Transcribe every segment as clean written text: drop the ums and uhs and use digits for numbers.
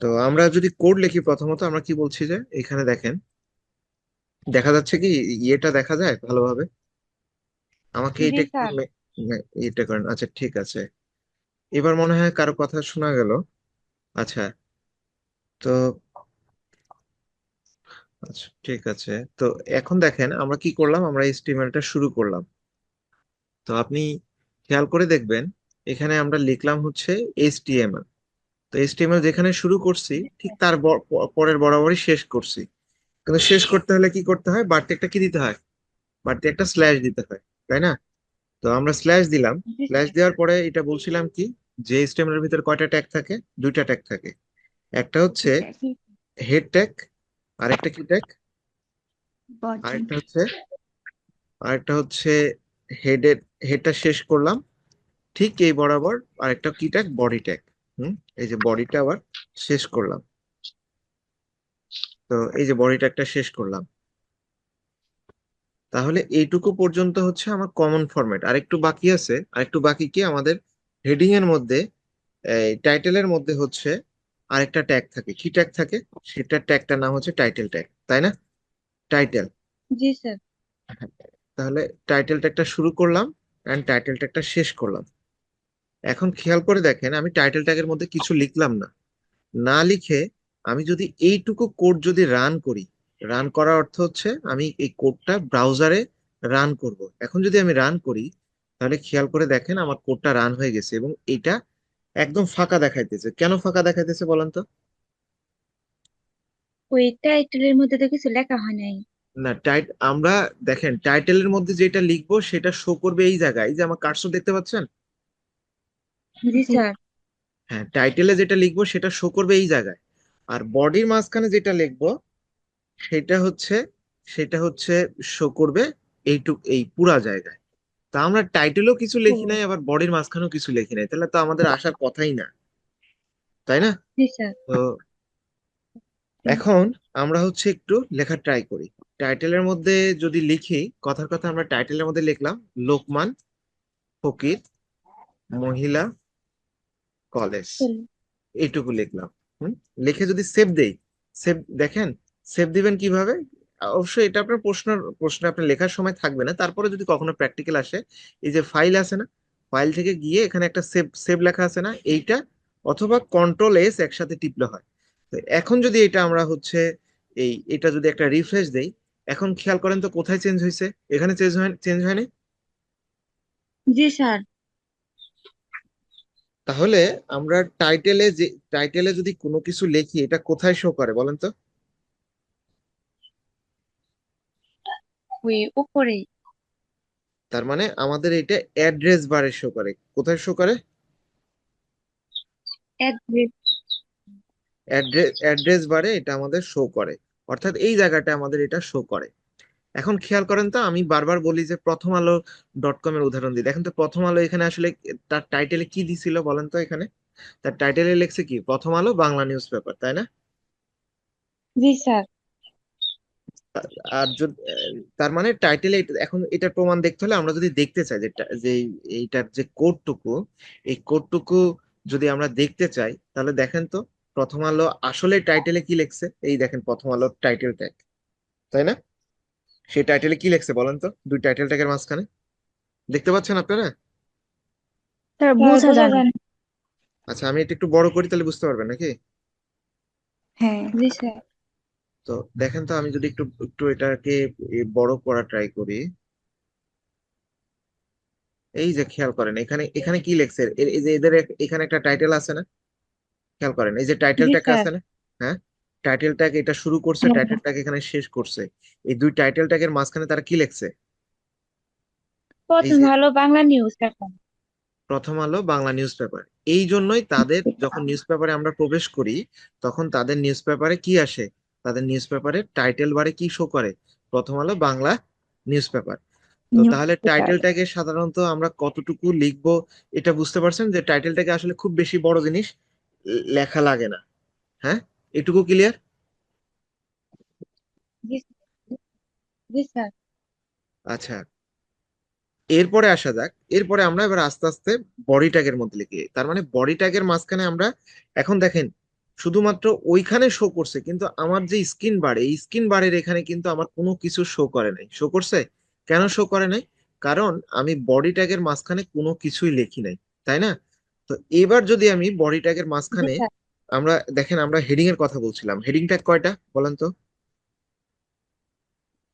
তো আমরা যদি কোড লিখি, প্রথমত আমরা কি বলছি যে এখানে দেখেন, দেখা যাচ্ছে কি, ইয়েটা দেখা যায় ভালোভাবে? আমাকে জি এটা একটু স্যার। এটা করেন। আচ্ছা ঠিক আছে, এবার মনে হয় কারো কথা শোনা গেল। আচ্ছা, তো আচ্ছা ঠিক আছে। তো এখন দেখেন আমরা কি করলাম, আমরা HTML-টা শুরু করলাম। তো আপনি খেয়াল করে দেখবেন, এখানে আমরা লিখলাম হচ্ছে HTML। তো HTML যেখানে শুরু করছি ঠিক তার পরের বরাবরই শেষ করছি। কিন্তু শেষ করতে হলে কি করতে হয়, বাড়তি একটা কি দিতে হয়, বাড়তি একটা স্ল্যাশ দিতে হয়, তাই না? তো আমরা স্ল্যাশ দিলাম। জি স্ল্যাশ স্যার। দেওয়ার পরে এটা বলছিলাম কি, যে HTML এর ভিতরে কয়টা ট্যাগ থাকে? দুইটা ট্যাগ থাকে। একটা হচ্ছে জি। হেড ট্যাগ, আরেকটা কি ট্যাগ, বডি। আরেকটা হচ্ছে আরেকটা হচ্ছে হেডের, হেডটা শেষ করলাম ঠিক এই বরাবর। আরেকটা কি ট্যাগ, বডি ট্যাগ। হুম, এই যে বডিটা আবার শেষ করলাম। তো এই যে বডি ট্যাগটা শেষ করলাম। তাহলে এইটুকু পর্যন্ত হচ্ছে আমার কমন ফরম্যাট। আরেকটু বাকি আছে, আরেকটু বাকি কি আমাদের, হেডিং এর মধ্যে, এই টাইটেলের মধ্যে হচ্ছে আরেকটা ট্যাগ থাকে। কি ট্যাগ থাকে? সেটার ট্যাগটার নাম হচ্ছে টাইটেল ট্যাগ, তাই না? টাইটেল। জি স্যার। তাহলে টাইটেল ট্যাগটা শুরু করলাম এন্ড টাইটেল ট্যাগটা শেষ করলাম। এখন খেয়াল করে দেখেন, আমি টাইটেল ট্যাগের মধ্যে কিছু লিখলাম না। না লিখে আমি যদি এইটুকু কোড যদি রান করি, রান করার অর্থ হচ্ছে আমি এই কোডটা ব্রাউজারে রান করব। এখন যদি আমি রান করি, তাহলে খেয়াল করে দেখেন আমার কোডটা রান হয়ে গেছে এবং এটা একদম ফাঁকা দেখাইতেছে। কেন ফাঁকা দেখাইতেছে বলেন তো? ওই টাইটেলের মধ্যে তো কিছু লেখা হয় নাই। না, আমরা দেখেন টাইটেলের মধ্যে যেটা লিখবো সেটা শো করবে এই জায়গায়। এই যে আমার কার্সর দেখতে পাচ্ছেন? জি স্যার। হ্যাঁ, টাইটেলে যেটা লিখবো সেটা শো করবে এই জায়গায়। আর বডির মাঝখানে যেটা লিখবো সেটা হচ্ছে সেটা হচ্ছে শো করবে এই পুরা জায়গায়। তা আমরা টাইটেলও কিছু ও। লিখি নাই, আবার বডির মাঝখানেও কিছু লিখি নাই, তাহলে তো আমাদের আসার কথাই না, তাই না? জি স্যার। তো এখন আমরা হচ্ছে একটু লেখা ট্রাই করি। টাইটেলের মধ্যে যদি লিখি, কথার কথা আমরা টাইটেলের মধ্যে লিখলাম লোকমান ফকির মহিলা কলেজ, চলো। এইটুকু লিখলাম। হুম, লিখে যদি সেভ দেই, সেভ দেখেন, সেভ দিবেন কিভাবে? অবশ্যই এটা আপনার প্রশ্ন আপনার লেখার সময় থাকবে না, তারপরে যদি কখনো প্র্যাকটিক্যাল আসে, এই যে ফাইল আছে না, ফাইল থেকে গিয়ে এখানে একটা সেভ সেভ লেখা আছে না, এইটা অথবা কন্ট্রোল S একসাথে টিপলে হয়। তো এখন যদি এটা আমরা হচ্ছে এটা যদি একটা রিফ্রেশ দেই, এখন খেয়াল করেন তো কোথায় চেঞ্জ হয়েছে? এখানে চেঞ্জ হয়নি। জি স্যার। তাহলে আমরা টাইটেলে যদি কোনো কিছু লিখি, এটা কোথায় শো করে বলেন তো? ওই উপরেই। তার মানে আমাদের এটা অ্যাড্রেস বারে শো করে। কোথায় শো করে? অ্যাড্রেস। অ্যাড্রেস বারে এটা আমাদের শো করে, অর্থাৎ এই জায়গাটা আমাদের এটা শো করে। এখন খেয়াল করেন তো, আমি বারবার বলি যে প্রথম আলো .com এর উদাহরণ দিই। দেখেন তো প্রথম আলো এখানে আসলে তার টাইটেলে কি দিছিল বলেন তো? এখানে তার টাইটেলে লিখছে কি, প্রথম আলো বাংলা নিউজ পেপার, তাই না? জি স্যার। আর যদি তার মানে টাইটেলে, এখন এটার প্রমাণ দেখতে হলে আমরা যদি দেখতে চাই যে এইটার যে কোডটুকু, এই কোডটুকু যদি আমরা দেখতে চাই, তাহলে দেখেন তো প্রথম আলো আসলে টাইটেলে কি লিখছে। এই দেখেন প্রথম আলোর টাইটেল ট্যাগ, তাই না? সেই টাইটেলে কি লিখছে বলেন তো, দুই টাইটেল ট্যাগের মাঝখানে দেখতে পাচ্ছেন আপনারা? স্যার বোঝা বোঝা যায় না। যায় না। আচ্ছা, আমি এটা একটু বড় করি তাহলে বুঝতে পারবেন নাকি? হ্যাঁ জি স্যার। তো দেখেন তো, আমি যদি একটু একটু এটাকে বড় করা ট্রাই করি। এই যে খেয়াল করেন, এখানে এখানে কি লিখছে, এই যে এদের এখানে একটা টাইটেল আছে না? খেয়াল করেন এই যে টাইটেল জি ট্যাগ স্যার। আছে না? হ্যাঁ, টাইটেল ট্যাগ এটা শুরু করছে, হ্যাঁ টাইটেল ট্যাগ এখানে শেষ করছে। এই দুই টাইটেল ট্যাগের মাঝখানে তারা কি লিখছে? এই প্রথম যে ভালো বাংলা নিউজ এখন। প্রথম আলো বাংলা নিউজ পেপার। এই জন্যই তাদের যখন নিউজ পেপারে আমরা প্রবেশ করি, তখন তাদের নিউজ পেপারে কি আসে, তাদের নিউজ পেপারে টাইটেল বারে কি শো করে, প্রথম আলো বাংলা নিউজ পেপার। তো নিউজ তাহলে পেপার। টাইটেল ট্যাগে সাধারণত আমরা কতটুকু লিখবো, এটা বুঝতে পারছেন যে টাইটেল ট্যাগে আসলে খুব বেশি বড় জিনিস লেখা লাগে না। হ্যাঁ, এটুকু ক্লিয়ার? জি। জি স্যার। আচ্ছা, এরপরে আসা যাক। এরপরে আমরা এবার আস্তে আস্তে বডি ট্যাগের মধ্যে লিখি। তার মানে বডি ট্যাগের মাঝখানে আমরা, এখন দেখেন শুধুমাত্র ওইখানে শো করছে, কিন্তু আমার যে স্ক্রিন বার, এই স্ক্রিন বারের এখানে কিন্তু আমার কোনো কিছু শো করে নাই। শো করছে? কেন শো করে নাই? কারণ আমি বডি ট্যাগের মাঝখানে কোনো কিছুই লিখি নাই, তাই না? তো এবার যদি আমি বডি ট্যাগের জি মাঝখানে, স্যার। আমরা দেখেন আমরা হেডিং এর কথা বলছিলাম, হেডিং ট্যাগ কয়টা বলেন তো?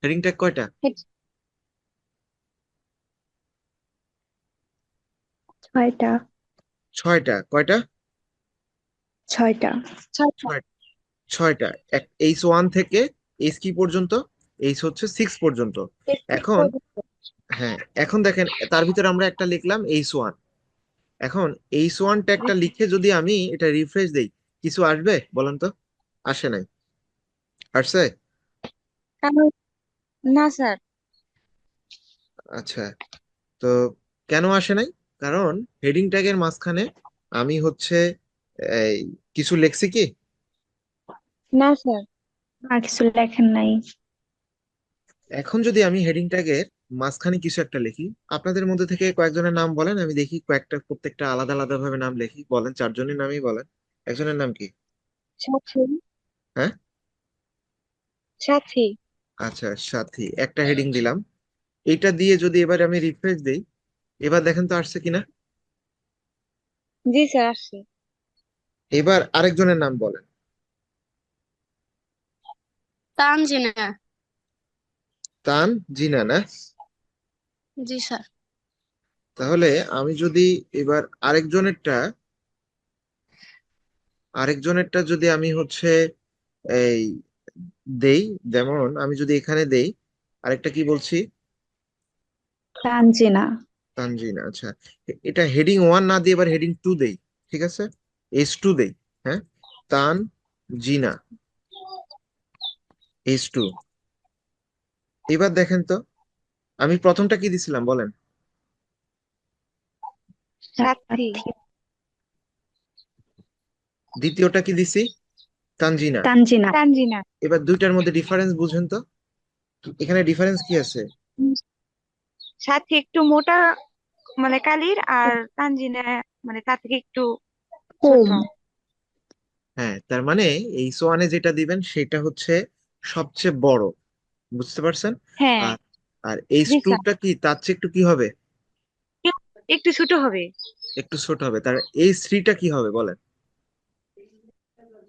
হেডিং ট্যাগ কয়টা? ছয়টা। ছয়টা। কয়টা? ছয়টা। ছয়টা। ছয়। ছয়টা। H1 থেকে এইচ কি পর্যন্ত? এইচ হচ্ছে 6 পর্যন্ত। এখন, হ্যাঁ, এখন দেখেন তার ভিতরে আমরা একটা লিখলাম H1। এখন H1 ট্যাগটা লিখে যদি আমি এটা রিফ্রেশ দেই, কিছু আসবে বলেন তো? আসে নাই। আসছে? কারণ- না স্যার। আচ্ছা, তো কেন আসে নাই? কারণ হেডিং ট্যাগের মাঝখানে আমি হচ্ছে এই কিছু লেখছি কি? না স্যার। আর কিছু লেখেন নাই। এখন যদি আমি হেডিং ট্যাগের মাঝখানে কিছু একটা লিখি, আপনাদের মধ্যে থেকে কয়েকজনের নাম বলেন, আমি দেখি কয়েকটা, প্রত্যেকটা আলাদা আলাদা ভাবে নাম লিখি। বলেন, চারজনের নামই বলেন। একজনের নাম কি? সাথী। হ্যাঁ? সাথী। আচ্ছা, সাথী। একটা হেডিং দিলাম। এটা দিয়ে যদি এবার আমি রিফ্রেশ দিই, এবার দেখেন তো আসছে কিনা। জি স্যার আসছে। এবার আরেকজনের নাম বলেন। তানজিনা। তান জিনা, না? জি স্যার। তাহলে আমি যদি এবার আরেকজনেরটা যদি আমি হচ্ছে এই দেই, যেমন আমি যদি এখানে দেই, আরেকটা কি বলছি? তানজিনা। তানজিনা। আচ্ছা, এটা হেডিং 1 না দিয়ে এবার হেডিং 2 দেই। ঠিক আছে, H2 দেই। হ্যাঁ, তান জিনা, H2। এবার দেখেন তো, আমি প্রথমটা কি দিছিলাম বলেন? সাথী। দ্বিতীয়টা কি দিছি? তানজিনা। তানজিনা। তানজিনা। এবার দুইটার মধ্যে ডিফারেন্স বুঝেন তো, এখানে ডিফারেন্স কি আছে? সাথী একটু মোটা মানে কালির, আর তানজিনা মানে তার থেকে একটু ছোট। কম। হ্যাঁ, তার মানে H1-এ যেটা দিবেন সেটা হচ্ছে সবচেয়ে বড়। বুঝতে পারছেন? হ্যাঁ। আর আর জি স্যার। H2টা কি তার চেয়ে একটু কি হবে? একটু ছোট হবে। একটু ছোট হবে। তার H3টা কি হবে বলেন?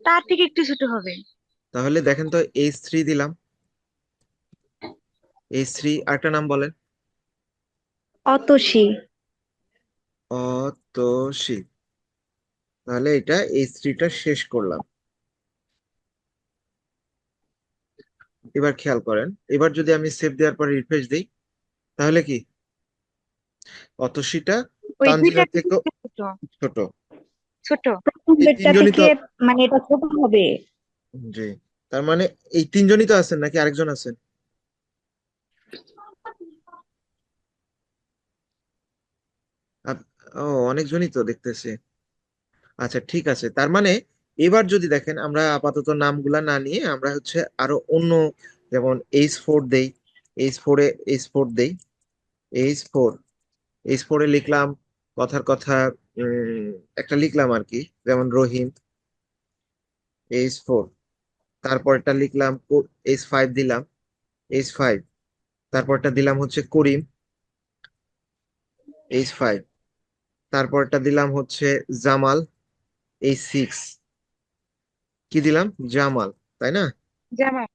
তার থেকে একটু ছোট হবে। তাহলে দেখেন তো, H3 দিলাম। H3 আরেকটা নাম বলেন। অতসী। অতসী। তাহলে এটা H3টা শেষ করলাম। এবার খেয়াল করেন, এবার যদি আমি সেভ দেওয়ার পর রিফ্রেশ দিই, তাহলে কি? অতসীটা ওই দুইটা তানজিনার থেকে থেকেও একটু ছোট। ছোট। ছোট। প্রথম এই বেডটা তিনজনই তো, থেকে মানে এটা ছোট হবে। জি, তার মানে এই তিনজনই তো আছেন নাকি আরেকজন আছেন? আপ- ও, অনেকজনই তো দেখতেছি। আচ্ছা, ঠিক আছে। তার মানে এবার যদি দেখেন, আমরা আপাতত নামগুলা না নিয়ে আমরা হচ্ছে আরো অন্য, যেমন H4 দেই। H4 দেই। H4, H4-এ লিখলাম কথার কথা, উম একটা লিখলাম আর কি, যেমন রহিম। H4। তারপরটা লিখলাম H5 দিলাম। H5। তারপরটা দিলাম হচ্ছে করিম। H5। তারপরটা দিলাম হচ্ছে জামাল। H6। কি দিলাম? জামাল, তাই না? জামা।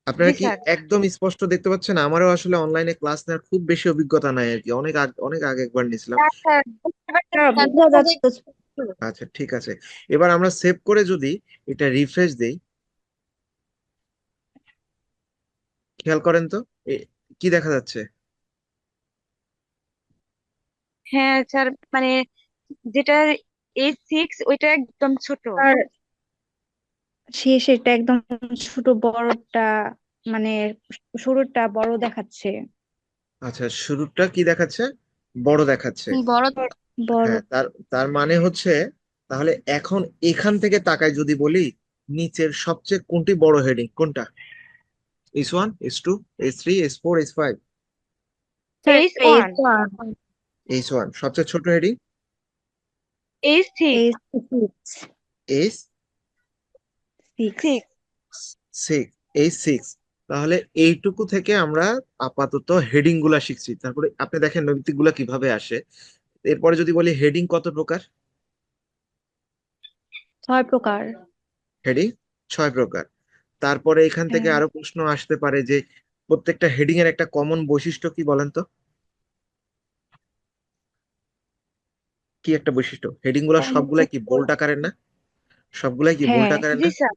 আপনারা জি কি স্যার। একদম স্পষ্ট দেখতে পাচ্ছেন? আমারও আসলে অনলাইনে ক্লাস নেওয়ার খুব বেশি অভিজ্ঞতা নাই আর কি, অনেক আগে একবার নিয়েছিলাম। স্যার, স্যার, বুঝতে পারছেন স্যার, বোঝা যাচ্ছে তো স্পষ্ট। আচ্ছা, ঠিক আছে। এবার আমরা সেভ করে যদি এটা রিফ্রেশ দেই, খেয়াল করেন তো, কি দেখা যাচ্ছে? হ্যাঁ স্যার, মানে যেটা A6 ওইটা একদম ছোট। আর শেষেরটা একদম ছোট, বড়টা মানে শুরুটা বড় দেখাচ্ছে। আচ্ছা, শুরুটা কি দেখাচ্ছে? বড় দেখাচ্ছে। বড়। বড়। হ্যাঁ, তার তার মানে হচ্ছে, তাহলে এখন এখান থেকে তাকাই যদি বলি, নিচের সবচেয়ে কোনটি বড় হেডিং কোনটা? H1, H2, H3, H4, H5? H1। H1 সবচেয়ে ছোট heading. H6। H6। Six. Six. Six, এই সিক্স। তাহলে এইটুকু থেকে আমরা আপাতত হেডিং গুলা শিখছি। তারপরে আপনি দেখেন নৈতিক গুলা কিভাবে আসে। এরপরে যদি বলি হেডিং কত প্রকার? 6 প্রকার। হেডিং 6 প্রকার। তারপরে এখান থেকে হ্যাঁ। আরো প্রশ্ন আসতে পারে যে প্রত্যেকটা হেডিং এর একটা কমন বৈশিষ্ট্য কি বলেন তো? কি একটা বৈশিষ্ট্য? হেডিং গুলা সবগুলাই কি বোল্ড আকারের না? সবগুলাই কি বোল্ড হ্যাঁ। আকারের জি না? স্যার।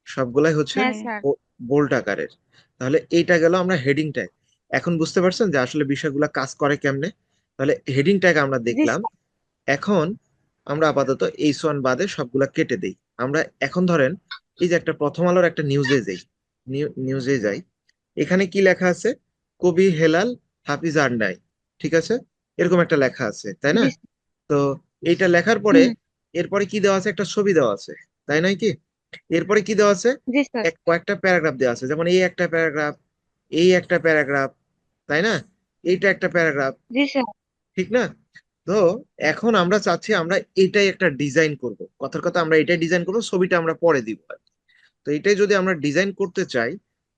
সবগুলাই হচ্ছে হ্যাঁ হ্যাঁ। স্যার। বোল্ড আকারের। তাহলে এইটা গেল আমরা হেডিং ট্যাগ। এখন বুঝতে পারছেন যে আসলে বিষয়গুলো কাজ করে কেমনে? তাহলে হেডিং ট্যাগ আমরা জি দেখলাম। স্যার। এখন আমরা আপাতত এইচ 1 বাদে সবগুলা কেটে দেই। আমরা এখন ধরেন এই যে একটা প্রথম আলোর একটা নিউজে যাই, নিউজে যাই, এখানে কি লেখা আছে? কবি হেলাল হাফিজ আর নাই, ঠিক আছে? এরকম একটা লেখা আছে, তাই না? জি তো এইটা লেখার পরে হুম। এরপরে কি দেওয়া আছে? একটা ছবি দেওয়া আছে, তাই নয় কি? এরপরে কি দেওয়া আছে? জি স্যার। কয়েকটা প্যারাগ্রাফ দেওয়া আছে, যেমন এই একটা প্যারাগ্রাফ, এই একটা প্যারাগ্রাফ, তাই না? এইটা একটা প্যারাগ্রাফ, জি স্যার। ঠিক না? তো এখন আমরা চাচ্ছি আমরা এটাই একটা ডিজাইন করব। কথার কথা আমরা এটাই ডিজাইন করব, ছবিটা আমরা পরে দিব। তো এটাই যদি আমরা ডিজাইন করতে চাই,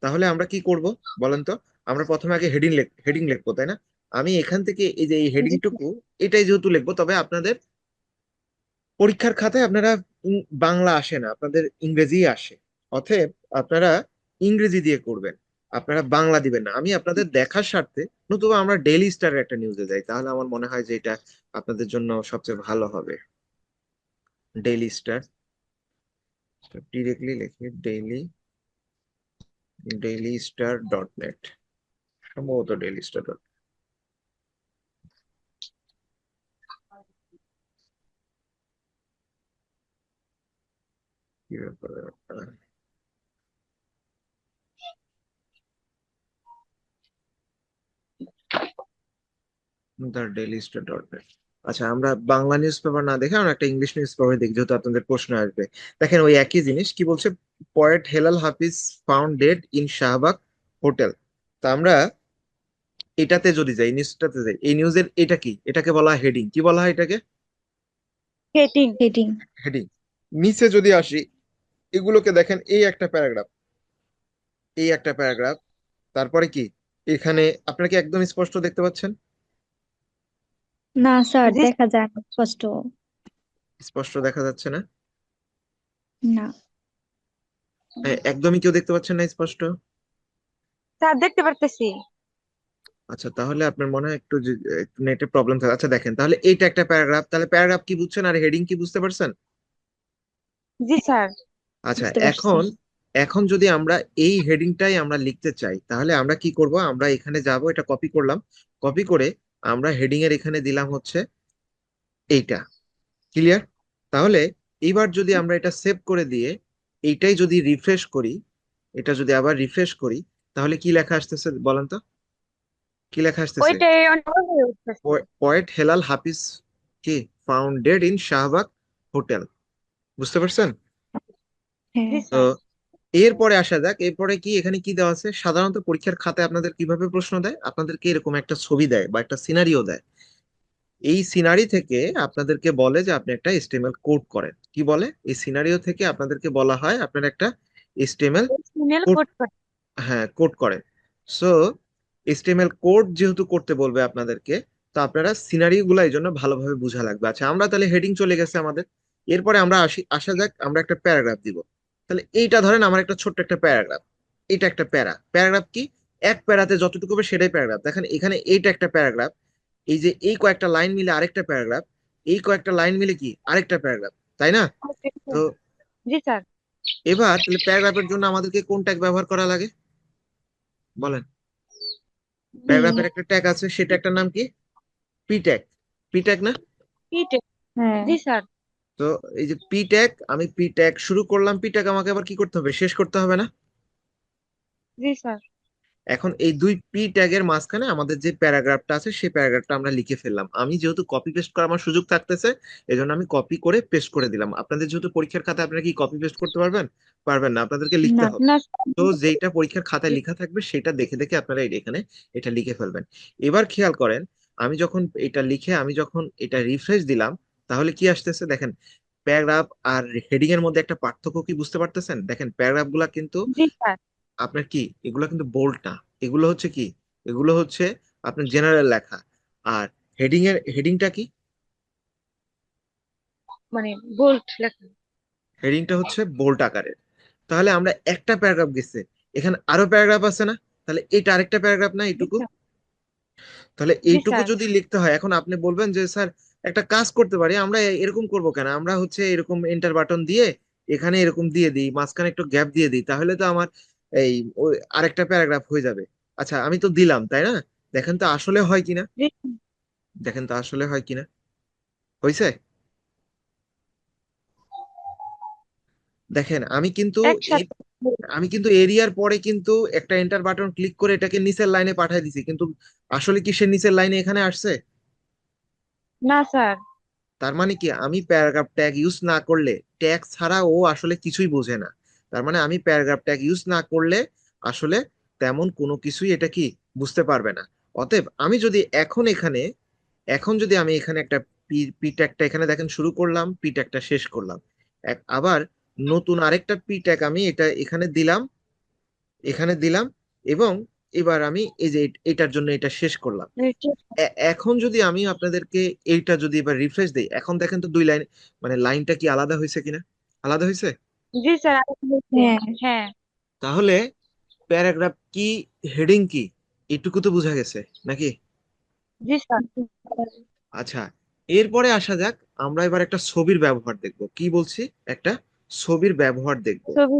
তাহলে আমরা কি করব বলেন তো? আমরা প্রথমে আগে হেডিং লিখবো, তাই না? আমি এখান থেকে এই যে এই জি স্যার। হেডিংটুকু এটাই যেহেতু লিখবো, তবে আপনাদের পরীক্ষার খাতায় আপনারা বাংলা আসে না, আপনাদের ইংরেজি আসে। অতএব আপনারা ইংরেজি দিয়ে করবেন, আপনারা বাংলা দিবেন না। আমি আপনাদের দেখার স্বার্থে, নতুবা আমরা ডেইলি স্টারের একটা নিউজে যাই, তাহলে আমার মনে হয় যে এটা আপনাদের জন্য সবচেয়ে ভালো হবে। ডেইলি স্টার, ডিরেক্টলি লিখি ডেইলি স্টার.নেট, সম্ভবত ডেইলি স্টার ডট। কি ব্যাপার? The daily star net. আচ্ছা, আমরা বাংলা নিউজ পেপার না দেখে আমরা একটা ইংলিশ নিউজ পেপার দেখি, যেহেতু আপনাদের প্রশ্ন আসবে। দেখেন ওই একই জিনিস কি বলছে, poet Helal Hafiz found dead in Shahbag hotel. তা আমরা এটাতে যদি যাই, নিউজটাতে যাই, এই নিউজের এটা কি? এটাকে বলা হয় হেডিং। কি বলা হয় এটাকে? হেটিং। হেডিং। হেডিং। নিচে যদি আসি, এগুলোকে দেখেন, এই একটা প্যারাগ্রাফ, এই একটা প্যারাগ্রাফ, তারপরে কি এখানে আপনারা কি একদম স্পষ্ট দেখতে পাচ্ছেন? না স্যার, জি দেখা যায় না স্পষ্ট। স্পষ্ট দেখা যাচ্ছে না? না। একদমই কেউ দেখতে পাচ্ছেন না স্পষ্ট? স্যার, দেখতে পারতেছি। আচ্ছা, তাহলে আপনার মনে হয় একটু নেটে প্রবলেম থাকে। আচ্ছা দেখেন, তাহলে এইটা একটা প্যারাগ্রাফ, তাহলে প্যারাগ্রাফ কি বুঝছেন আর হেডিং কি বুঝতে পারছেন? জি স্যার। আচ্ছা, বুঝতে পারছি। এখন এখন যদি আমরা এই হেডিংটাই আমরা লিখতে চাই, তাহলে আমরা কি করব? আমরা এখানে যাব, এটা কপি করলাম, কপি করে আমরা হেডিং এর এখানে দিলাম হচ্ছে এইটা। ক্লিয়ার? তাহলে এইবার যদি আমরা এটা সেভ করে দিয়ে এইটাই যদি রিফ্রেশ করি, এটা যদি আবার রিফ্রেশ করি, তাহলে কি লেখা আসতেছে বলেন তো? কি লেখা আসতেছে? ওইটাই অনেক বড় হয়ে উঠতেছে। পয়েট হেলাল হাফিজ কি found dead in Shahbag hotel. বুঝতে পারছেন? হ্যাঁ। জি তো স্যার। এরপরে আসা যাক, এরপরে কি এখানে কি দেওয়া আছে? সাধারণত পরীক্ষার খাতায় আপনাদের কিভাবে প্রশ্ন দেয়? আপনাদেরকে এরকম একটা ছবি দেয় বা একটা সিনারিও দেয়। এই সিনারি থেকে আপনাদেরকে বলে যে আপনি একটা এসটিএমএল কোড করেন। কি বলে? এই সিনারিও থেকে আপনাদেরকে বলা হয় আপনার একটা এসটিএমএল ইমেল কোড, কোড করে। হ্যাঁ, কোড করেন। সো এসটিএমএল কোড যেহেতু করতে বলবে আপনাদেরকে, তো আপনারা সিনারি গুলা এই জন্য ভালোভাবে বোঝা লাগবে। আচ্ছা, আমরা তাহলে হেডিং চলে গেছে আমাদের। এরপরে আমরা আসা যাক, আমরা একটা প্যারাগ্রাফ দিব। তাহলে এইটা ধরেন আমার একটা ছোট্ট একটা প্যারাগ্রাফ, এটা একটা প্যারাগ্রাফ কি? এক প্যারাতে যতটুকু হবে সেটাই প্যারাগ্রাফ। দেখেন এখানে এইটা একটা প্যারাগ্রাফ, এই যে এই কয়েকটা লাইন মিলে আরেকটা প্যারাগ্রাফ, এই কয়েকটা লাইন মিলে কি আরেকটা প্যারাগ্রাফ, তাই না? ওকে, তো জি স্যার। এবার তাহলে প্যারাগ্রাফের জন্য আমাদেরকে কোন ট্যাগ ব্যবহার করা লাগে বলেন? পি। প্যারাগ্রাফের একটা ট্যাগ আছে, সেটা একটা নাম কি? P tag. পি ট্যাগ না? পিটে। হ্যাঁ। জি স্যার। তো এই যে পি ট্যাগ, আমি পি ট্যাগ শুরু করলাম, পি ট্যাগ আমাকে আবার কি করতে হবে? শেষ করতে হবে না? জি স্যার। এখন এই দুই পি ট্যাগের মাঝখানে আমাদের যে প্যারাগ্রাফটা আছে সেই প্যারাগ্রাফটা আমরা লিখে ফেললাম। আমি যেহেতু কপি পেস্ট করার আমার সুযোগ থাকতেছে, এই জন্য আমি কপি করে পেস্ট করে দিলাম। আপনাদের যেহেতু পরীক্ষার খাতায়, আপনারা কি কপি পেস্ট করতে পারবেন? পারবেন না, আপনাদেরকে লিখতে না। হবে। না তো যেটা পরীক্ষার খাতায় লেখা থাকবে সেটা দেখে দেখে আপনারা এখানে এটা লিখে ফেলবেন। এবার খেয়াল করেন, আমি যখন এটা লিখে আমি যখন এটা রিফ্রেশ দিলাম, তাহলে কি আসতেছে দেখেন, প্যারাগ্রাফ আর হেডিং এর মধ্যে একটা পার্থক্য কি বুঝতে পারতেছেন? দেখেন প্যারাগ্রাফ গুলা কিন্তু জি স্যার। আপনার কি, এগুলো কিন্তু বোল্ড না, এগুলো হচ্ছে কি, এগুলো হচ্ছে আপনার জেনারেল লেখা। আর হেডিংটা কি? মানে বোল্ড লেখা। হেডিংটা হচ্ছে বোল্ড আকারের। তাহলে আমরা একটা প্যারাগ্রাফ গেছে, এখানে আরো প্যারাগ্রাফ আছে না? তাহলে এটা আরেকটা প্যারাগ্রাফ না জি এইটুকু? স্যার। তাহলে জি এইটুকু স্যার। যদি লিখতে হয়, এখন আপনি বলবেন যে স্যার একটা কাজ করতে পারি আমরা, এরকম করব কেন, আমরা হচ্ছে এরকম এন্টার বাটন দিয়ে এখানে এরকম দিয়ে দিই, মাঝখানে একটু গ্যাপ দিয়ে দিই, তাহলে তো আমার এই আরেকটা প্যারাগ্রাফ হয়ে যাবে। আচ্ছা আমি তো দিলাম, তাই না? দেখেন তো আসলে হয় কিনা, জি দেখেন তো আসলে হয় কিনা, হয়েছে? দেখেন এই একসাথে। আমি কিন্তু এরিয়ার পরে কিন্তু একটা এন্টার বাটন ক্লিক করে এটাকে নিচের লাইনে পাঠিয়ে দিছি, কিন্তু আসলে কি সে নিচের লাইনে এখানে আসছে? না স্যার। তার মানে কি, আমি প্যারাগ্রাফ ট্যাগ ইউজ না করলে, ট্যাগ ছাড়া ও আসলে কিছুই বোঝে না। তার মানে আমি প্যারাগ্রাফ ট্যাগ ইউজ না করলে আসলে তেমন কোনো কিছুই এটা কি বুঝতে পারবে না। অতএব আমি যদি এখন যদি আমি এখানে একটা পি ট্যাগটা এখানে দেখেন শুরু করলাম, পি ট্যাগটা শেষ করলাম, আবার নতুন আরেকটা পি ট্যাগ আমি এটা এখানে দিলাম, এবং এবার আমি এই যে এটার জন্য এটা শেষ করলাম। এখন যদি আমি আপনাদেরকে এইটা যদি এবার রিফ্রেশ দেই, এখন দেখেন তো দুই লাইন, মানে লাইনটা কি আলাদা হয়েছে কিনা? আলাদা হয়েছে। জি স্যার। হ্যাঁ। হ্যাঁ। তাহলে প্যারাগ্রাফ কি, হেডিং কি, এটুকু তো বোঝা গেছে নাকি? জি স্যার। আচ্ছা, এরপরে আসা যাক, আমরা এবার একটা ছবির ব্যবহার দেখব, কি বলছি, একটা ছবির ব্যবহার দেখব। ছবি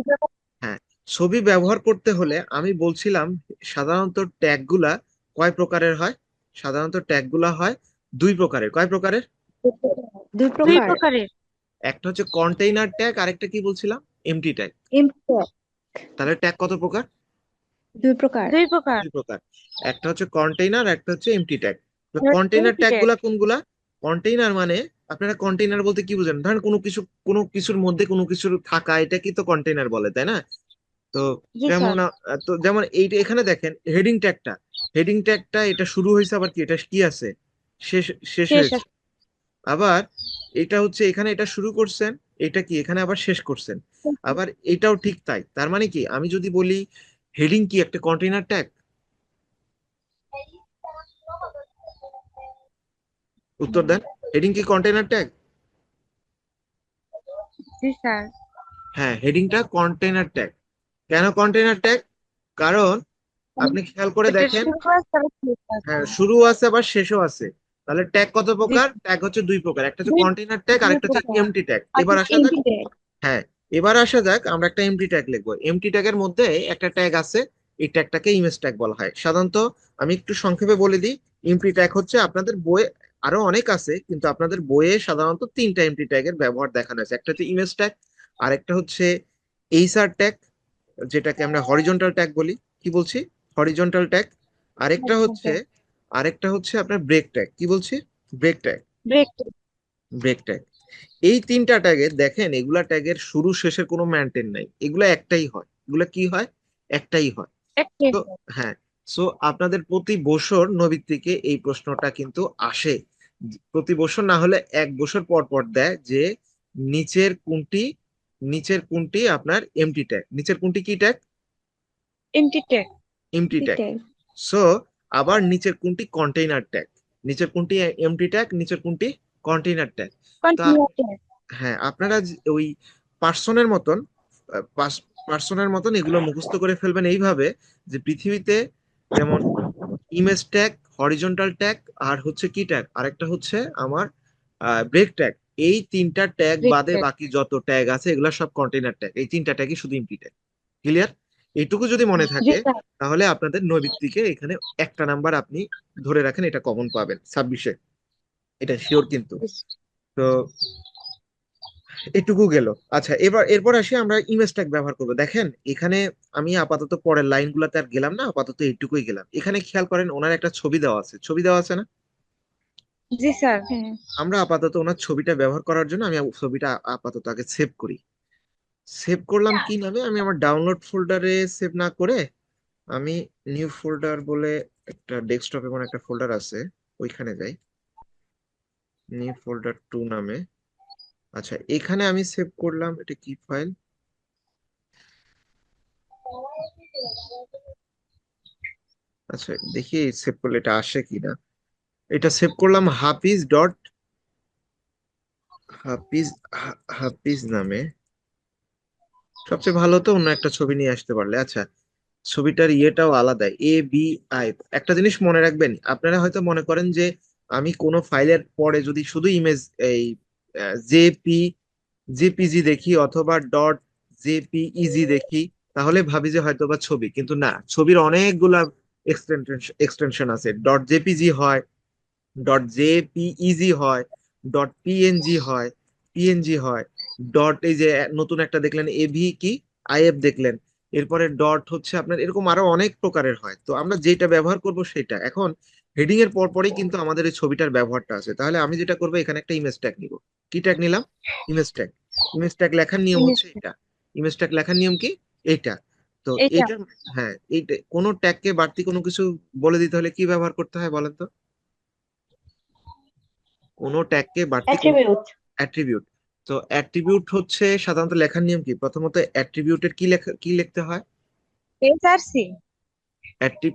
হ্যাঁ, ছবি ব্যবহার করতে হলে আমি বলছিলাম সাধারণত ট্যাগ গুলা কয় প্রকারের হয়? সাধারণত ট্যাগ গুলা হয় দুই প্রকারের। কয় প্রকারের? দুই দুই প্রকার। প্রকারের। একটা হচ্ছে কন্টেইনার ট্যাগ, আরেকটা কি বলছিলাম, এমটি ট্যাগ। ইম্প্যাক্ট। তাহলে ট্যাগ কত প্রকার? দুই প্রকার। দুই প্রকার। দুই প্রকার। একটা হচ্ছে কন্টেইনার, একটা হচ্ছে MT tag. Container tag limited. গুলা কোনগুলা? কন্টেইনার মানে আপনারা কন্টেইনার বলতে কি বুঝেন? ধরেন কোনো কিছুর মধ্যে কোনো কিছুর থাকা, এটা কি তো কন্টেইনার বলে, তাই না? তো জি যেমন স্যার। যেমন এইটা এখানে দেখেন হেডিং ট্যাগটা এটা শুরু হয়েছে, আবার কি এটা কি আছে, শেষ, শেষ শেষ হয়েছে। আছে। আবার এটা হচ্ছে এখানে এটা শুরু করছেন, এটা কি এখানে আবার শেষ করছেন। আবার এটাও ঠিক তাই। তার মানে কি, আমি যদি বলি হেডিং কি একটা কন্টেইনার ট্যাগ, উত্তর দেন, হেডিং কি কন্টেইনার ট্যাগ? জি স্যার। হ্যাঁ, হেডিংটা কন্টেইনার ট্যাগ। কেন কন্টেইনার ট্যাগ? কারণ আপনি খেয়াল করে এটা দেখেন, শুরু আছে আবার শেষ আছে। হ্যাঁ শুরু আছে আবার শেষও আছে। তাহলে ট্যাগ কত জি প্রকার? ট্যাগ হচ্ছে দুই প্রকার, একটা হচ্ছে দুই কন্টেইনার ট্যাগ, দুই আরেকটা হচ্ছে প্রকার। MT tag. আর এবার আসা যাক, ইম্প্যাক্ট। হ্যাঁ এবার আসা যাক, আমরা একটা এমটি ট্যাগ লিখবো। এমটি ট্যাগের মধ্যে একটা ট্যাগ আছে, এই ট্যাগটাকে ইমেজ ট্যাগ বলা হয় সাধারণত। আমি একটু সংক্ষেপে বলে দিই, এমটি ট্যাগ হচ্ছে আপনাদের বইয়ে আরো অনেক আছে, কিন্তু আপনাদের বইয়ে সাধারণত তিনটা এমটি ট্যাগের ব্যবহার দেখানো আছে। একটা হচ্ছে ইমেজ ট্যাগ, আরেকটা হচ্ছে এইচআর ট্যাগ, যেটাকে আমরা হরিজন্টাল ট্যাগ বলি। কি বলছি? Horizontal tag. আরেকটা হচ্ছে আরেকটা হচ্ছে আপনার ব্রেক ট্যাগ। কি বলছি? Break tag. Break. Break tag. এই তিনটা ট্যাগের দেখেন, এগুলা ট্যাগের শুরু শেষের কোনো মেনটেন নাই, এগুলা একটাই হয়। এগুলা কি হয়? একটাই হয়। একটি। তো হ্যাঁ, সো আপনাদের প্রতি বছর নৈবিত্তিকে এই প্রশ্নটা কিন্তু আসে। প্রতি বছর না হলে এক বছর পর পর দেয় যে নিচের কোনটি নিচের কোনটি আপনার এমটি ট্যাগ, নিচের কোনটি কি tag? MT tag. MT tag. Impact. So আবার নিচের কোনটি কন্টেইনার ট্যাগ, নিচের কোনটি এমটি ট্যাগ, নিচের কোনটি কন্টেইনার ট্যাগ। তো কন্টিনিউ ট্যাগ। হ্যাঁ, আপনারা ওই পার্সনের মতন পার্সনের মতন এগুলো মুখস্থ করে ফেলবেন এইভাবে, যে পৃথিবীতে যেমন ইমেজ ট্যাগ, হরিজন্টাল ট্যাগ, আর হচ্ছে কি ট্যাগ, আরেকটা হচ্ছে আমার ব্রেক ট্যাগ, এই তিনটা ট্যাগ ব্রেক বাদে ট্যাগ। বাকি যত ট্যাগ আছে এগুলো সব কন্টেইনার ট্যাগ। এই তিনটা ট্যাগই শুধু এমটি ট্যাগ। ক্লিয়ার? এইটুকু যদি মনে জি থাকে, স্যার। তাহলে আপনাদের নৈবিত্তিকে এখানে একটা নাম্বার আপনি ধরে রাখেন, এটা কমন পাবেন 26-এ, এটা শিওর কিন্তু। তো এটুকু গেল। আচ্ছা, এরপর আসি আমরা ইমেজ ট্যাগ ব্যবহার করবো। দেখেন এখানে আমি আপাতত পরের লাইনগুলোতে আর গেলাম না, আপাতত এইটুকুই গেলাম। এখানে খেয়াল করেন ওনার একটা ছবি দেওয়া আছে, ছবি দেওয়া আছে না? জি স্যার। হ্যাঁ। আমরা আপাতত ওনার ছবিটা ব্যবহার করার জন্য আমি ছবিটা আপাতত আগে সেভ করি। সেভ করলাম কি নামে? আমি আমার ডাউনলোড ফোল্ডারে সেভ না করে আমি নিউ ফোল্ডার বলে একটা ডেস্কটপে কোনো একটা ফোল্ডার আছে, ওইখানে যাই, নিউ ফোল্ডার 2 নামে। আচ্ছা, এখানে আমি সেভ করলাম, এটা কি ফাইল? আচ্ছা, দেখি সেভ করলে এটা আসে কিনা। এটা সেভ করলাম হাফিজ হাফিজ নামে। সবচেয়ে ভালো তো অন্য একটা ছবি নিয়ে আসতে পারলে। আচ্ছা, ছবিটার ইয়েটাও আলাদা, ABI। একটা জিনিস মনে রাখবেন, আপনারা হয়তো মনে করেন যে আমি কোনো ফাইলের পরে যদি শুধু ইমেজ, এই জেপি জেপিজি দেখি অথবা .jpeg দেখি, তাহলে ভাবি যে হয়তো বা ছবি, কিন্তু না, ছবির অনেকগুলা এক্সটেনশন আছে। .jpg হয়, .jpeg হয়, .png হয়, পিএনজি হয়, এই যে নতুন একটা দেখলেন এভি কি আইএফ দেখলেন, এরপরে ডট হচ্ছে আপনার, এরকম আরো অনেক প্রকারের হয়। তো আমরা যেটা ব্যবহার করব সেটা এখন হেডিং এর পর পরেই কিন্তু আমাদের এই ছবিটার ব্যবহারটা আছে। তাহলে আমি যেটা করবো, এখানে একটা ইমেজ ট্যাগ নিব। কি ট্যাগ নিলাম? Image tag. ইমেজ ট্যাগ লেখার নিয়ম হচ্ছে জিনিসটা এটা। ইমেজ ট্যাগ লেখার নিয়ম কি? এইটা। তো এটা এইটা, হ্যাঁ, এইটা কোনো ট্যাগকে বাড়তি কোনো কিছু বলে দিতে হলে কি ব্যবহার করতে হয় বলেন তো? কোনো ট্যাগকে বাড়তি কোনো অ্যাট্রিবিউট অ্যাট্রিবিউট। তো অ্যাট্রিবিউট হচ্ছে সাধারণত লেখার নিয়ম কি? প্রথমত অ্যাট্রিবিউটের কি লিখতে হয়? এসআরসি।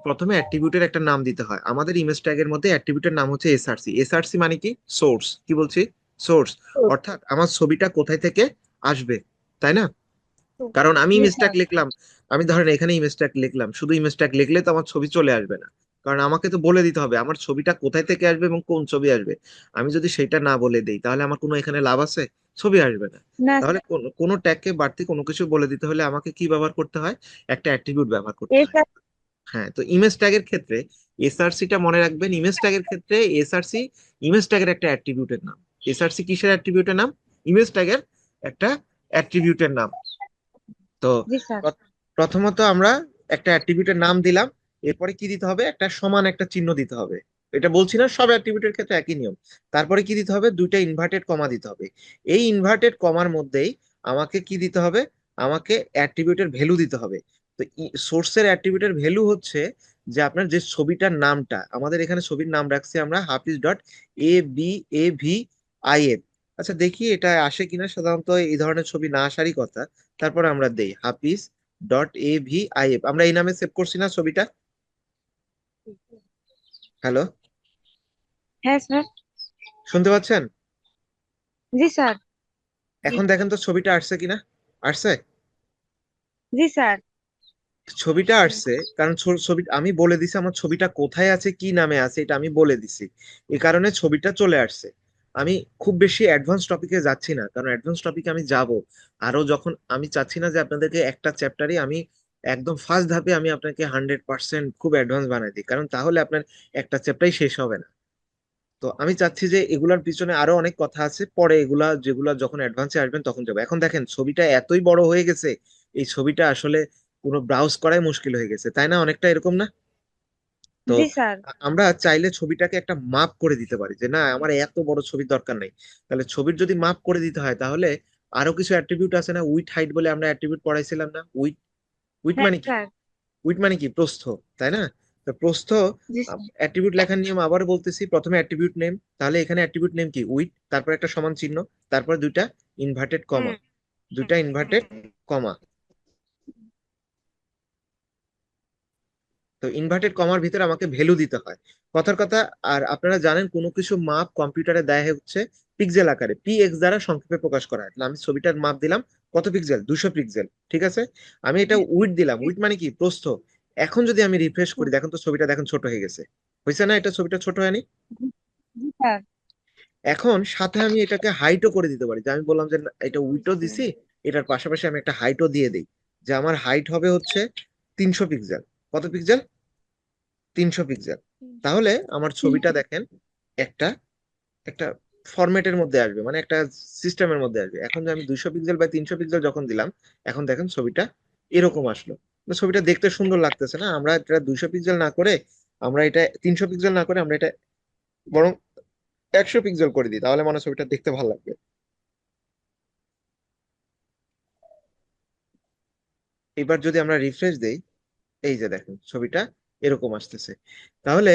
প্রথমে অ্যাট্রিবিউটের একটা নাম দিতে হয়। আমাদের ইমেজ ট্যাগের মধ্যে অ্যাট্রিবিউটের নাম হচ্ছে এসআরসি। এসআরসি মানে কি? সোর্স। কি বলছি? সোর্স। অর্থাৎ আমার ছবিটা কোথায় থেকে আসবে, তাই না? কারণ আমি জি ইমেজ ট্যাগ স্যার লিখলাম, আমি ধরেন এখানে ইমেজ ট্যাগ লিখলাম, শুধু ইমেজ ট্যাগ লিখলে তো আমার ছবি চলে আসবে না। কারণ আমাকে তো বলে দিতে হবে আমার ছবিটা কোথায় থেকে আসবে এবং কোন ছবি আসবে। আমি যদি সেটা না বলে দেই, তাহলে আমার কোনো এখানে লাভ আছে? ছবি আসবে না। না তাহলে স্যার, কোনো ট্যাগকে বাড়তি কোনো কিছু বলে দিতে হলে আমাকে কি ব্যবহার করতে হয়? একটা অ্যাট্রিবিউট ব্যবহার করতে হয়। এসআর হ্যাঁ, তো ইমেজ ট্যাগের ক্ষেত্রে এসআরসি টা মনে রাখবেন। ইমেজ ট্যাগের ক্ষেত্রে এসআরসি ইমেজ ট্যাগের একটা অ্যাট্রিবিউটের নাম। এসআরসি কিসের অ্যাট্রিবিউটের নাম? ইমেজ ট্যাগের একটা অ্যাট্রিবিউটের নাম। তো জি স্যার। প্রথমত আমরা একটা অ্যাট্রিবিউটের নাম দিলাম, এরপরে কি দিতে হবে? একটা সমান একটা চিহ্ন দিতে হবে। এটা বলছি না, সব অ্যাট্রিবিউটের ক্ষেত্রে একই নিয়ম। তারপরে কি দিতে হবে? দুইটা ইনভার্টেড কমা দিতে হবে। এই ইনভার্টেড কমার মধ্যেই আমাকে কি দিতে হবে? আমাকে অ্যাট্রিবিউটের ভ্যালু দিতে হবে। তো সোর্সের অ্যাট্রিবিউটের ভ্যালু হচ্ছে যে আপনার যে ছবিটার নামটা, আমাদের এখানে ছবির নাম রাখছি আমরা hafiz.abavif। আচ্ছা, দেখি এটা আসে কিনা। সাধারণত এই ধরনের ছবি না আসারই কথা। তারপর আমরা দেই hafiz.avif। আমরা এই নামে সেভ করছি না ছবিটা? হ্যালো, হ্যাঁ স্যার। শুনতে পাচ্ছেন? জি স্যার। এখন দেখেন তো ছবিটা আসছে কিনা। আসছে? জি স্যার। ছবিটা আসছে, কারণ ছবি আমি বলে দিছি আমার ছবিটা কোথায় আছে, কি নামে আছে, এটা আমি বলে দিছি। এই কারণে ছবিটা চলে আসছে। আমি খুব বেশি অ্যাডভান্স টপিকে যাচ্ছি না, কারণ অ্যাডভান্স টপিকে আমি যাব আরো যখন, আমি চাচ্ছি না যে আপনাদেরকে একটা চ্যাপ্টারই আমি একদম ফার্স্ট ধাপে আমি আপনাকে 100% খুব অ্যাডভান্স বানাই দিই, কারণ তাহলে আপনার একটা চ্যাপ্টারই শেষ হবে না। তো আমি চাচ্ছি যে এগুলার পিছনে আরো অনেক কথা আছে, পরে এগুলা যেগুলা যখন অ্যাডভান্সে আসবেন তখন যাবো। এখন দেখেন ছবিটা এতই বড় হয়ে গেছে, এই ছবিটা আসলে কোনো ব্রাউজ করাই মুশকিল হয়ে গেছে, তাই না? অনেকটা এরকম না? তো জি স্যার। আমরা চাইলে ছবিটাকে একটা মাপ করে দিতে পারি যে না, আমার এত বড় ছবির দরকার নেই। তাহলে ছবির যদি মাপ করে দিতে হয়, তাহলে আরো কিছু অ্যাট্রিবিউট আছে না, উইথ হাইট বলে আমরা অ্যাট্রিবিউট পড়াইছিলাম না? উইথ উইথ হ্যাঁ মানে কি? স্যার। উইথ মানে কি? প্রস্থ, তাই না? তো প্রস্থ জি স্যার। অ্যাট্রিবিউট লেখার নিয়ম আবার বলতেছি, প্রথমে অ্যাট্রিবিউট নেম। তাহলে এখানে অ্যাট্রিবিউট নেম কি? উইথ, তারপর একটা সমান চিহ্ন, তারপর দুইটা ইনভার্টেড কমা, দুইটা ইনভার্টেড কমা। তো ইনভার্টেড কমার ভিতরে আমাকে ভ্যালু দিতে হয়, কথার কথা। আর আপনারা জানেন কোনো কিছু মাপ কম্পিউটারে দেয় হচ্ছে পিক্সেল আকারে, PX দ্বারা সংক্ষেপে প্রকাশ করা হয়। তাহলে আমি ছবিটার মাপ দিলাম কত পিক্সেল? 200 পিক্সেল, ঠিক আছে। আমি এটা উইথ দিলাম, উইথ মানে কি? প্রস্থ। এখন যদি আমি রিফ্রেশ করি, দেখেন তো ছবিটা দেখেন ছোট হয়ে গেছে। হয়েছে না? এটা ছবিটা ছোট হয়নি? জি স্যার। এখন সাথে আমি এটাকে হাইটও করে দিতে পারি, যে আমি বললাম যে না, এটা উইথও দিছি, এটার পাশাপাশি আমি একটা হাইটও দিয়ে দিই, যে আমার হাইট হবে হচ্ছে 300 পিক্সেল। কত পিক্সেল? 300 পিক্সেল। তাহলে আমার ছবিটা দেখেন একটা একটা ফরম্যাটের মধ্যে আসবে, মানে একটা সিস্টেমের মধ্যে আসবে। এখন যে আমি 200 পিক্সেল বা 300 পিক্সেল যখন দিলাম, এখন দেখেন ছবিটা এরকম আসলো। তো ছবিটা দেখতে সুন্দর লাগতেছে না? আমরা এটা 200 পিক্সেল না করে, আমরা এটা 300 পিক্সেল না করে, আমরা এটা বরং 100 পিক্সেল করে দিই, তাহলে মনে হয় ছবিটা দেখতে ভালো লাগবে। এবার যদি আমরা রিফ্রেশ দেই, এই যে দেখেন ছবিটা এরকম আসতেছে। তাহলে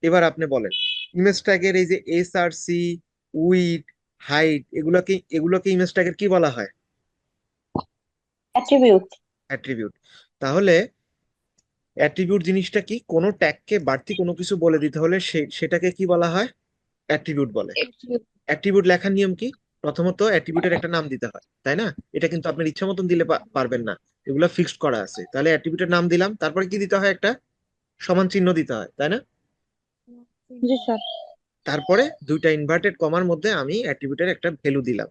এবার আপনি বলেন, ইমেজ ট্যাগের এই যে এসআরসি, উইড, হাইট, এগুলোকে ইমেজ ট্যাগের কি বলা হয়? অ্যাট্রিবিউট। অ্যাট্রিবিউট। তাহলে অ্যাট্রিবিউট জিনিসটা কি? কোনো ট্যাগকে বাড়তি কোনো কিছু বলে দিতে হলে সেটাকে কি বলা হয়? অ্যাট্রিবিউট বলে। অ্যাট্রিবিউট লেখার নিয়ম কি? প্রথমত অ্যাট্রিবিউটের একটা নাম দিতে হয়, তাই না? এটা কিন্তু আপনার ইচ্ছা মতন দিলে পারবেন না, এগুলো ফিক্সড করা আছে। তাহলে অ্যাট্রিবিউটের নাম দিলাম, তারপরে কি দিতে হয়? একটা সমান চিহ্ন দিতে হয়, তাই না? জি স্যার। তারপরে দুইটা ইনভার্টেড কমার মধ্যে আমি অ্যাট্রিবিউটের একটা ভ্যালু দিলাম।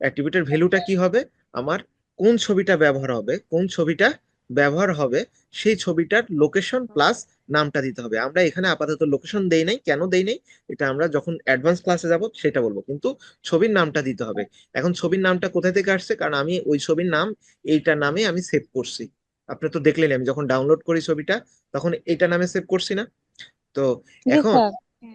অ্যাট্রিবিউটের ভ্যালুটা কি হবে? আমার কোন ছবিটা ব্যবহার হবে, কোন ছবিটা ব্যবহার হবে সেই ছবিটার লোকেশন প্লাস নামটা দিতে হবে। আমরা এখানে আপাতত লোকেশন দেই নাই, কেন দেই নাই এটা আমরা যখন অ্যাডভান্স ক্লাসে যাব সেটা বলবো, কিন্তু ছবির নামটা দিতে হবে। এখন ছবির নামটা কোথা থেকে আসছে? কারণ আমি ওই ছবির নাম এইটা নামে আমি সেভ করছি। আপনি তো দেখলেন আমি যখন ডাউনলোড করি ছবিটা তখন এইটা নামে সেভ করছি না? তো জি এখন স্যার।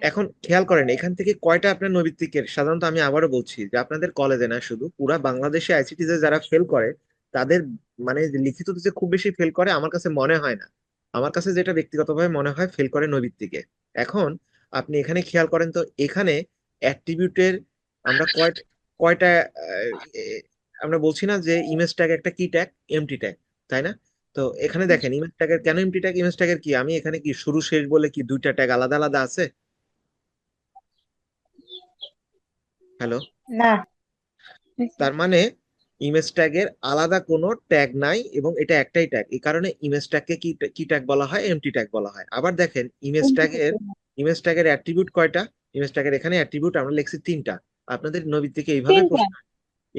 এখন খেয়াল করেন এখান থেকে কয়টা আপনার নৈবিত্তিকের, সাধারণত আমি আবারও বলছি যে আপনাদের কলেজে না, শুধু পুরা বাংলাদেশে আইসিটি তে যারা ফেল করে তাদের মানে লিখিত যে খুব বেশি ফেল করে আমার কাছে মনে হয় না। আমার কাছে যেটা ব্যক্তিগতভাবে মনে হয় ফেল করে নৈবিত্তিকে। এখন আপনি এখানে খেয়াল করেন তো, এখানে অ্যাট্রিবিউটের আমরা কয়টা কয়টা আহ, এ, আমরা বলছি না যে ইমেজ ট্যাগ একটা কি ট্যাগ? এমটি ট্যাগ, তাই না? তো এখানে দেখেন ইমেজ ট্যাগের কেন এমটি ট্যাগ? ইমেজ ট্যাগের কি আমি এখানে কি শুরু শেষ বলে কি দুইটা ট্যাগ আলাদা আলাদা আছে? হ্যালো? না। তার মানে ইমেজ ট্যাগের আলাদা কোনো ট্যাগ নাই এবং এটা একটাই ট্যাগ। এই কারণে ইমেজ ট্যাগকে কি কি ট্যাগ বলা হয়? এমটি ট্যাগ বলা হয়। আবার দেখেন ইমেজ ট্যাগের অ্যাট্রিবিউট কয়টা? ইমেজ ট্যাগের এখানে অ্যাট্রিবিউট আমরা লিখছি তিনটা। আপনাদের নবী থেকে তিনটা।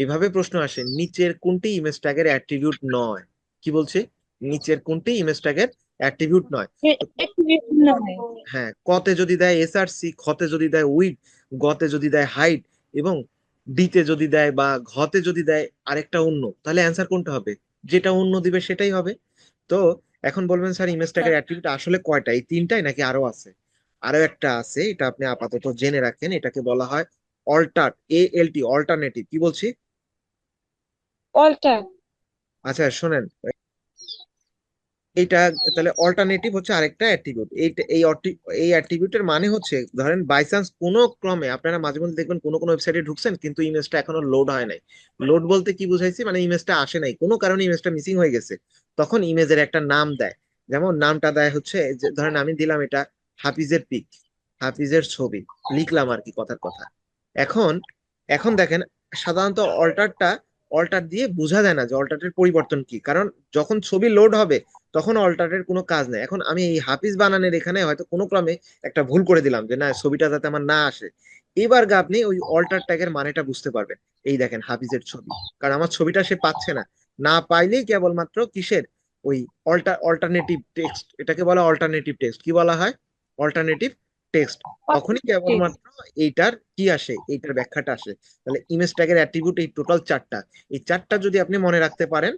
এইভাবে প্রশ্ন আসে, নিচের কোনটি ইমেজ ট্যাগের অ্যাট্রিবিউট নয়? কি বলছে? নিচের কোনটি ইমেজ ট্যাগের অ্যাট্রিবিউট নয়? তো অ্যাট্রিবিউট নয়। হ্যাঁ, কতে যদি দেয় এসআরসি, খতে যদি দেয় উইড, গতে যদি দেয় হাইট, এবং ডিতে যদি দেয় বা ঘতে যদি দেয় আরেকটা অন্য, তাহলে অ্যান্সার কোনটা হবে? যেটা অন্য দিবে সেটাই হবে। তো এখন বলবেন স্যার ইমেজ ট্যাগের অ্যাট্রিবিউট আসলে কয়টা? এই তিনটাই নাকি আরো আছে? আরো একটা আছে, এটা আপনি আপাতত জেনে রাখেন, এটাকে বলা হয় ALT, অল্টারনেটিভ। কি বলছি? অল্টার। আচ্ছা শোনেন, এইটা তাহলে অল্টারনেটিভ হচ্ছে আরেকটা অ্যাট্রিবিউট। এই অ্যাট্রিবিউটের মানে হচ্ছে, ধরেন বাই চান্স কোনো ক্রমে আপনারা মাঝে মধ্যে দেখবেন কোনো কোনো ওয়েবসাইটে ঢুকছেন কিন্তু ইমেজটা এখনো লোড হয় নাই। লোড বলতে কি বুঝাইছি? মানে ইমেজটা আসে নাই, কোনো কারণে ইমেজটা মিসিং হয়ে গেছে। তখন ইমেজের একটা নাম দেয়। যেমন নামটা দেয় হচ্ছে যে, ধরেন আমি দিলাম এটা হাফিজের পিক, হাফিজের ছবি লিখলাম আর কি, কথার কথা। এখন এখন দেখেন, সাধারণত অল্টার দিয়ে বোঝা যায় না যে অল্টারের পরিবর্তন কি, কারণ যখন ছবি লোড হবে তখন অল্টারের কোনো কাজ নেই। এখন আমি এই হাফিজ বানানের এখানে হয়তো কোনো ক্রমে একটা ভুল করে দিলাম যে না, ছবিটা যাতে আমার না আসে। এবার গা আপনি ওই অল্টার ট্যাগের মানেটা বুঝতে পারবেন। এই দেখেন হাফিজের ছবি, কারণ আমার ছবিটা সে পাচ্ছে না। না পাইলেই কেবলমাত্র কিসের ওই অল্টারনেটিভ টেক্সট, এটাকে বলা অল্টারনেটিভ টেক্সট। কি বলা হয়? Alternative text. তখনই কেবলমাত্র এইটার কি আসে, এইটার ব্যাখ্যাটা আসে। তাহলে ইমেজ ট্যাগের অ্যাট্রিবিউট এই টোটাল চারটা। এই চারটা যদি আপনি মনে রাখতে পারেন,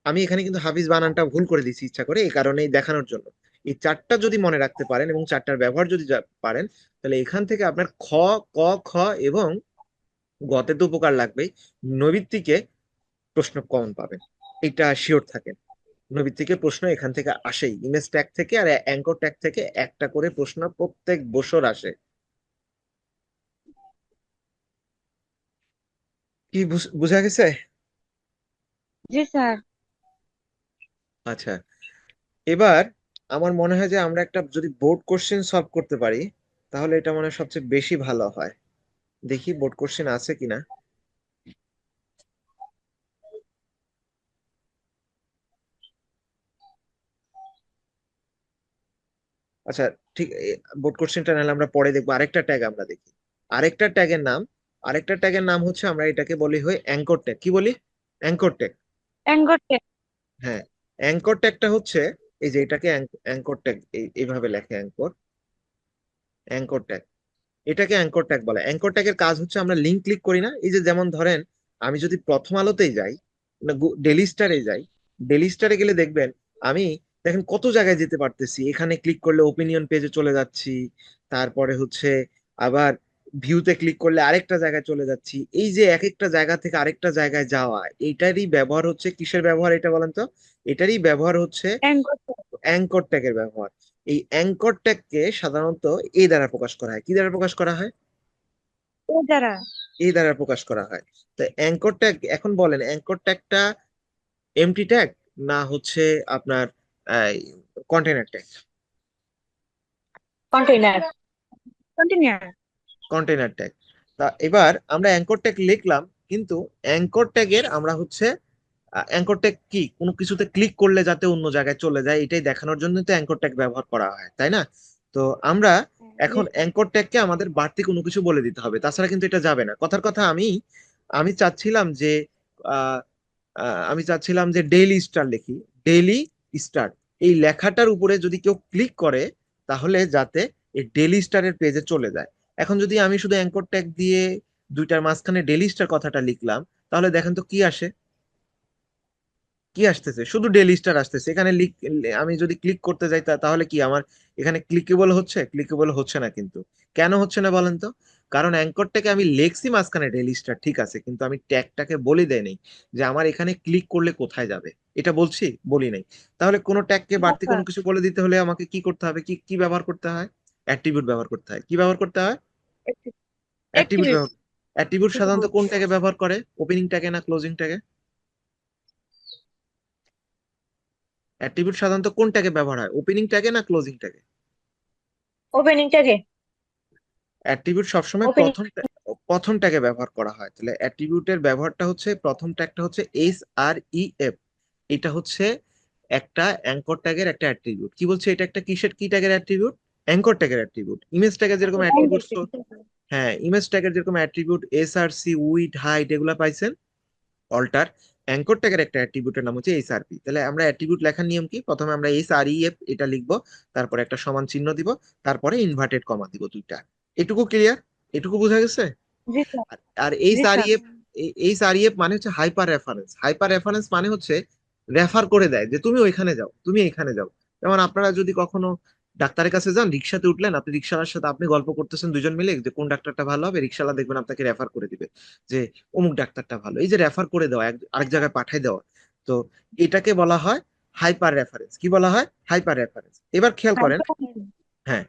আমি এখানে কিন্তু হাফিজ বানানটা ভুল করে দিয়েছি ইচ্ছা করে, এই কারণেই দেখানোর জন্য। এই চারটা যদি মনে রাখতে পারেন এবং চারটার ব্যবহার যদি পারেন, তাহলে এখান থেকে আপনার খ, ক, খ এবং গতে তো উপকার লাগবেই, নৈবিত্তিকে প্রশ্ন কমন পাবেন, এটা শিওর থাকেন। নৈবিত্তিকের প্রশ্ন এখান থেকে আসেই, ইমেজ ট্যাগ থেকে আর অ্যাঙ্কর ট্যাগ থেকে একটা করে প্রশ্ন প্রত্যেক বছর আসে। কি বুঝা গেছে? জি স্যার। আচ্ছা, এবার আমার মনে হয় যে আমরা একটা যদি বোর্ড কোশ্চেন সলভ করতে পারি তাহলে এটা মনে হয় সবচেয়ে বেশি ভালো হয়। দেখি বোর্ড কোশ্চেন আছে কিনা। আচ্ছা, ঠিক, বোর্ড কোশ্চেনটা নাহলে আমরা পরে দেখবো। আরেকটা ট্যাগ আমরা দেখি। আরেকটা ট্যাগের নাম আরেকটা ট্যাগের নাম হচ্ছে, আমরা এটাকে বলি হয় অ্যাঙ্কর ট্যাগ। কি বলি? Anchor tag. অ্যাঙ্গর। হ্যাঁ, অ্যাঙ্কর ট্যাগটা হচ্ছে এই যে এটাকে অ্যাঙ্কর ট্যাগ এইভাবে লেখে, অ্যাঙ্কর, অ্যাঙ্কর ট্যাগ। এটাকে অ্যাঙ্কর ট্যাগ বলে। অ্যাঙ্কর ট্যাগের কাজ হচ্ছে, আমরা লিঙ্ক ক্লিক করি না, এই যে যেমন ধরেন আমি যদি প্রথম আলোতেই যাই না ডেলি স্টারে যাই, ডেলি স্টারে গেলে দেখবেন আমি, দেখেন কত জায়গায় যেতে পারতেছি, এখানে ক্লিক করলে ওপিনিয়ন পেজে চলে যাচ্ছি, তারপরে হচ্ছে আবার ভিউতে ক্লিক করলে আরেকটা জায়গায় চলে যাচ্ছি। এই যে এক একটা জায়গা থেকে আরেকটা জায়গায় যাওয়া, এটারই ব্যবহার হচ্ছে কিসের ব্যবহার এটা বলেন তো? এটারই ব্যবহার হচ্ছে অ্যাঙ্গর। অ্যাঙ্কর ট্যাগের ব্যবহার। এই অ্যাঙ্কর ট্যাগকে সাধারণত এ দ্বারা প্রকাশ করা হয়। কি দ্বারা প্রকাশ করা হয়? ও দ্বারা। এই দ্বারা প্রকাশ করা হয়। তো অ্যাঙ্কর ট্যাগ, এখন বলেন অ্যাঙ্কর ট্যাগটা এমটি ট্যাগ না হচ্ছে আপনার container tag? Container. Continue. Container tag. তা এবার আমরা অ্যাঙ্কর ট্যাগ লিখলাম, কিন্তু অ্যাঙ্কর ট্যাগের আমরা হচ্ছে অ্যাঙ্কর ট্যাগ কি কোনো কিছুতে ক্লিক করলে যাতে অন্য জায়গায় চলে যায় এটাই দেখানোর জন্য তো অ্যাঙ্কর ট্যাগ ব্যবহার করা হয়, তাই না? তো আমরা জি এখন অ্যাঙ্কর ট্যাগকে আমাদের বাড়তি কোনো কিছু বলে দিতে হবে, তাছাড়া কিন্তু এটা যাবে না। কথার কথা আমি আমি চাচ্ছিলাম যে আহ, আমি চাচ্ছিলাম যে ডেইলি স্টার লিখি, ডেইলি স্টার। এই লেখাটার উপরে যদি কেউ ক্লিক করে তাহলে যাতে এই ডেইলি স্টারের পেজে চলে যায়। এখন যদি আমি শুধু অ্যাঙ্কর ট্যাগ দিয়ে দুইটার মাঝখানে ডেইলি স্টার কথাটা লিখলাম, তাহলে দেখেন তো কি আসে, কি আসতেছে? শুধু ডেইলি স্টার আসতেছে এখানে আমি যদি ক্লিক করতে যাই তাহলে কি আমার এখানে ক্লিকেবল হচ্ছে? ক্লিকেবল হচ্ছে না কিন্তু। কেন হচ্ছে না বলেন তো? কারণ অ্যাঙ্করটাকে আমি লেখছি মাঝখানে ডেইলি স্টার, ঠিক আছে, কিন্তু আমি ট্যাগটাকে বলে দেই নাই যে আমার এখানে ক্লিক করলে কোথায় যাবে। এটা বলছি? বলি নাই। তাহলে কোনো ট্যাগকে বাড়তি কোনো স্যার। কিছু বলে দিতে হলে আমাকে কি করতে হবে, কি কি ব্যবহার করতে হয়? অ্যাট্রিবিউট ব্যবহার করতে হয়। কি ব্যবহার করতে হয়? Attribute activity. ব্যবহার। অ্যাট্রিবিউট সাধারণত কোন ট্যাগে ব্যবহার করে? ওপেনিং ট্যাগে না ক্লোজিং ট্যাগে? অ্যাট্রিবিউট সাধারণত কোন ট্যাগে ব্যবহার হয়, ওপেনিং ট্যাগে না ক্লোজিং ট্যাগে? ওপেনিং ট্যাগে। অ্যাট্রিবিউট সবসময় ওপেনিং। প্রথম ট্যাগে ব্যবহার করা হয়। তাহলে অ্যাট্রিবিউটের ব্যবহারটা হচ্ছে, প্রথম ট্যাগটা হচ্ছে SREF। এটা হচ্ছে একটা অ্যাঙ্কর ট্যাগের একটা অ্যাট্রিবিউট। কি বলছে, এটা একটা কিসের, কি ট্যাগের অ্যাট্রিবিউট? অ্যাঙ্কর ট্যাগের অ্যাট্রিবিউট। ইমেজ ট্যাগের যেরকম অ্যাট্রিবিউট, হ্যাঁ, ইমেজ ট্যাগের যেরকম অ্যাট্রিবিউট SRC, উইড, হাইট এগুলা পাইছেন, অল্টার। অ্যাঙ্কর ট্যাগের একটা অ্যাট্রিবিউটের নাম হচ্ছে SRP। তাহলে আমরা অ্যাট্রিবিউট লেখার নিয়ম কি? প্রথমে আমরা SREF এটা লিখবো, তারপরে একটা সমান চিহ্ন দিব, তারপরে ইনভার্টেড কমা দিব দুইটা। এটুকু ক্লিয়ার? এটুকু বোঝা গেছে? জি স্যার। আর আর জি স্যার। SREF মানে হচ্ছে হাইপার রেফারেন্স। হাইপার রেফারেন্স মানে হচ্ছে রেফার করে দেয় যে তুমি ওইখানে যাও, তুমি এখানে যাও। যেমন আপনারা যদি কখনো ডাক্তারের কাছে যান, রিক্সাতে উঠলেন, আপনি রিক্সাওয়ালার সাথে আপনি গল্প করতেছেন দুজন মিলে যে কোন ডাক্তারটা ভালো হবে, রিক্সাওয়ালা দেখবেন আপনাকে রেফার করে দিবে যে অমুক ডাক্তারটা ভালো। এই যে রেফার করে দেওয়া, আরেক জায়গায় পাঠায় দেওয়া, তো এটাকে বলা হয় হাইপার রেফারেন্স। কি বলা হয়? Hyper reference. এবার খেয়াল করেন, হ্যাঁ,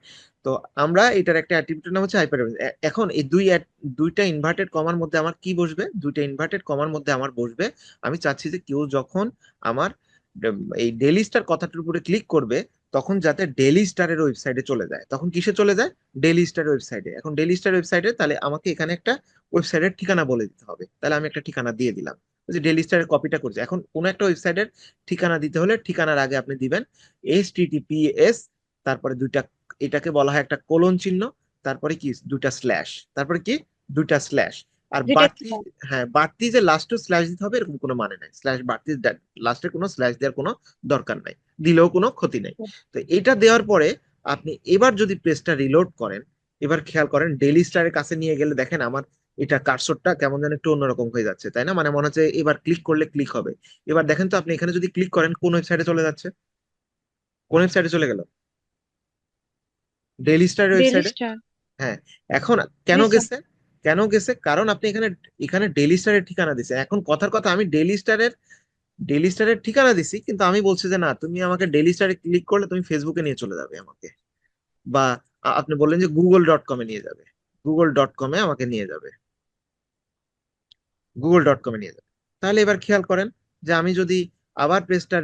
তো আমরা এটার একটা অ্যাট্রিবিউটের নাম হচ্ছে হাইপার। এখন এই দুইটা ইনভার্টেড কমার মধ্যে আমার কি বসবে? দুইটা ইনভার্টেড কমার মধ্যে আমার বসবে, আমি চাচ্ছি যে কেউ যখন আমার এই ডেইলি স্টার কথাটার উপরে ক্লিক করবে তখন যাতে ডেইলি স্টারের ওয়েবসাইটে চলে যায়। তখন কিসে চলে যায়? ডেইলি স্টার ওয়েবসাইটে। এখন ডেইলি স্টার ওয়েবসাইটে, তাহলে আমাকে এখানে একটা ওয়েবসাইটের ঠিকানা বলে দিতে হবে। তাহলে আমি একটা ঠিকানা দিয়ে দিলাম, ওই যে ডেইলি স্টারের কপিটা করছে। এখন কোন একটা ওয়েবসাইটের ঠিকানা দিতে হলে ঠিকানার আগে আপনি দিবেন HTTPS, তারপরে দুইটা, এটাকে বলা হয় একটা কোলন চিহ্ন, তারপরে কি দুইটা স্ল্যাশ, তারপরে কি দুইটা স্ল্যাশ। আর যেটা বাড়তি, হ্যাঁ, বাড়তি যে লাস্টে স্ল্যাশ দিতে হবে এরকম কোনো মানে নাই। স্ল্যাশ বাড়তি লাস্টে কোনো স্ল্যাশ দেওয়ার কোনো দরকার নাই, দিলেও কোনো ক্ষতি নাই। তো এটা দেওয়ার পরে আপনি এবার যদি পেজটা রিলোড করেন, এবার খেয়াল করেন ডেইলি স্টারের কাছে নিয়ে গেলে দেখেন আমার এটা কার্সরটা কেমন যেন একটু অন্যরকম হয়ে যাচ্ছে, তাই না? মানে মনে হচ্ছে এবার ক্লিক করলে ক্লিক হবে। এবার দেখেন তো আপনি এখানে যদি ক্লিক করেন কোন ওয়েবসাইটে চলে যাচ্ছে? কোন ওয়েবসাইটে চলে গেল? ডেইলি স্টার ডেইলি ওয়েবসাইটে। স্টার। হ্যাঁ। এখন কেন জি স্যার। গেছে? কেন গেছে? কারণ আপনি এখানে এখানে ডেইলি স্টারের ঠিকানা দিছে। এখন কথার কথা আমি ডেইলি স্টারের ঠিকানা দিছি, কিন্তু আমি বলছি যে না, তুমি আমাকে ডেইলি স্টারে ক্লিক করলে তুমি ফেসবুকে নিয়ে চলে যাবে আমাকে, বা আপনি বললেন যে Google.com-এ নিয়ে যাবে, Google.com-এ আমাকে নিয়ে যাবে, Google.com-এ নিয়ে যাবে। তাহলে এবার খেয়াল করেন যে আমি যদি আবার পেজটা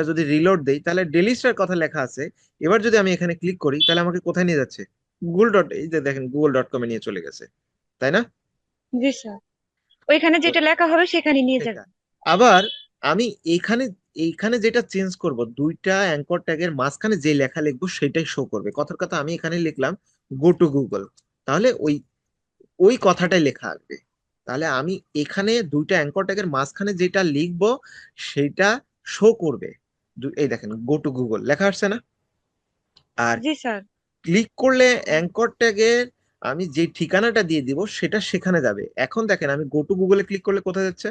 যদি রিলোড দেই তাহলে ডেইলি স্টার কথা লেখা আছে। এবার যদি আমি এখানে ক্লিক করি তাহলে আমাকে কোথায় নিয়ে যাচ্ছে? এই যে দেখেন Google.com-এ নিয়ে চলে গেছে, তাই না? জি স্যার। ওইখানে তো যেটা লেখা হবে সেখানে নিয়ে সেটা যাবে। আবার আমি এইখানে এইখানে যেটা চেঞ্জ করব, দুইটা অ্যাঙ্কর ট্যাগের মাঝখানে যে লেখা লিখবো সেটাই শো করবে। কথার কথা আমি এখানে লিখলাম গো টু গুগল, তাহলে ওই ওই কথাটাই লেখা আসবে। তাহলে আমি এখানে দুইটা অ্যাঙ্কর ট্যাগের মাঝখানে যেটা লিখবো সেটা শো করবে। এই দেখেন গো টু গুগল লেখা আসছে না? আর জি স্যার। ক্লিক করলে অ্যাঙ্কর ট্যাগের আমি যে ঠিকানাটা দিয়ে দিব সেটা সেখানে যাবে। এখন দেখেন আমি গো টু গুগলে ক্লিক করলে কোথায় যাচ্ছে?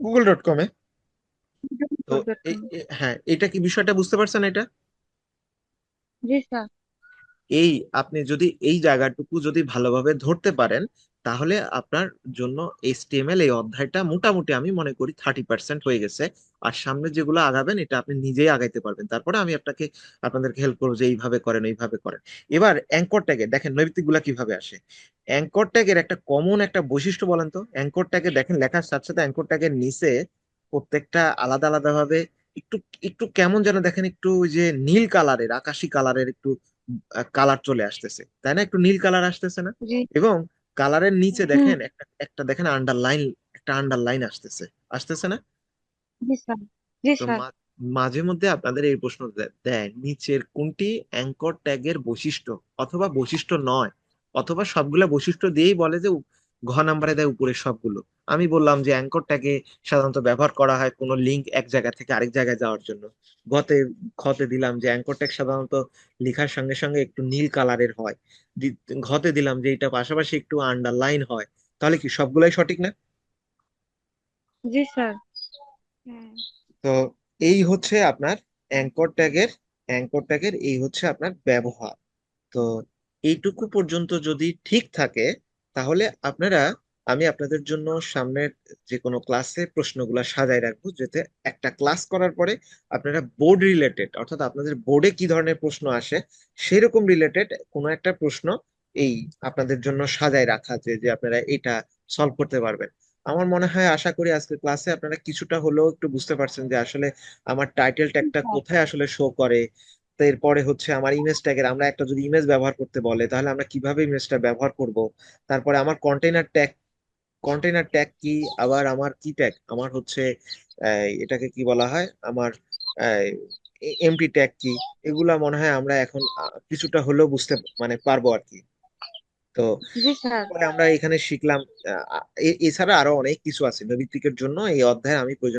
Google.com-এ। তো হ্যাঁ, এটা কি বিষয়টা বুঝতে পারছেন এটা? জি স্যার। এই আপনি যদি এই জায়গাটুকু যদি ভালোভাবে ধরতে পারেন তাহলে আপনার জন্য এইচটিএমএল এই অধ্যায়টা মোটামুটি আমি মনে করি 30% হয়ে গেছে। আর সামনে যেগুলো আগাবেন এটা আপনি নিজেই আগাইতে পারবেন, তারপরে আমি আপনাদেরকে হেল্প করবো যে এইভাবে করেন এইভাবে করেন। এবার অ্যাঙ্কর ট্যাগে দেখেন নৈতিক গুলা কিভাবে আসে। অ্যাঙ্কর ট্যাগের একটা কমন একটা বৈশিষ্ট্য বলেন তো। অ্যাঙ্কর ট্যাগে দেখেন লেখার সাথে সাথে অ্যাঙ্কর ট্যাগের নিচে প্রত্যেকটা আলাদা আলাদা ভাবে একটু একটু কেমন যেন দেখেন, একটু ওই যে নীল কালারের আকাশি কালারের একটু কালার চলে আসতেছে, তাই না? একটু নীল কালার আসতেছে না? জি। এবং কালারের নিচে হুম। দেখেন একটা একটা দেখেন আন্ডারলাইন, একটা আন্ডারলাইন আসতেছে, আসতেছে না? জি স্যার। জি তো স্যার। মাঝে মধ্যে আপনাদের এই প্রশ্ন দেয় নিচের কোনটি অ্যাঙ্কর ট্যাগের বৈশিষ্ট্য অথবা বৈশিষ্ট্য নয়, অথবা সবগুলা বৈশিষ্ট্য দিয়েই বলে যে ঘ নাম্বারে দেয় উপরের সবগুলো। আমি বললাম যে অ্যাঙ্কর ট্যাগে সাধারণত ব্যবহার করা হয় কোনো লিঙ্ক এক জায়গা থেকে আরেক জায়গায় যাওয়ার জন্য। গতে খতে দিলাম যে অ্যাঙ্কর ট্যাগ সাধারণত লেখার সঙ্গে সঙ্গে একটু নীল কালারের হয়। ঘতে দিলাম যে এটা পাশাপাশি একটু আন্ডারলাইন হয়। তাহলে কি সবগুলাই সঠিক না? জি স্যার। হ্যাঁ। তো এই হচ্ছে আপনার অ্যাঙ্কর ট্যাগের এই হচ্ছে আপনার ব্যবহার। তো এইটুকু পর্যন্ত যদি ঠিক থাকে তাহলে আমি আপনাদের জন্য সামনের যে কোনো ক্লাসে প্রশ্নগুলা সাজায় রাখবো, যাতে একটা ক্লাস করার পরে আপনারা বোর্ড রিলেটেড, অর্থাৎ আপনাদের বোর্ডে কি ধরনের প্রশ্ন আসে সেরকম রিলেটেড কোনো একটা প্রশ্ন এই আপনাদের জন্য সাজায় রাখা, যে যে আপনারা এটা সলভ করতে পারবেন। আমার মনে হয়, আশা করি আজকে ক্লাসে আপনারা কিছুটা হলেও একটু বুঝতে পারছেন যে আসলে আমার টাইটেল জি ট্যাগটা স্যার। কোথায় আসলে শো করে। তো এরপরে হচ্ছে আমার ইমেজ ট্যাগের, আমরা একটা যদি ইমেজ ব্যবহার করতে বলে তাহলে আমরা কিভাবে ইমেজটা ব্যবহার করব। তারপরে আমার কন্টেইনার ট্যাগ কি, আবার আমার কি ট্যাগ, আমার হচ্ছে এটাকে কি বলা হয়, আমার এমটি ট্যাগ কি। এগুলা মনে হয় আমরা এখন কিছুটা হলেও বুঝতে মানে পারবো আর কি। তো জি স্যার। পরে আমরা এখানে শিখলাম। এছাড়া আরো অনেক কিছু আছে নৈতিকের জন্য এই অধ্যায়ে আমি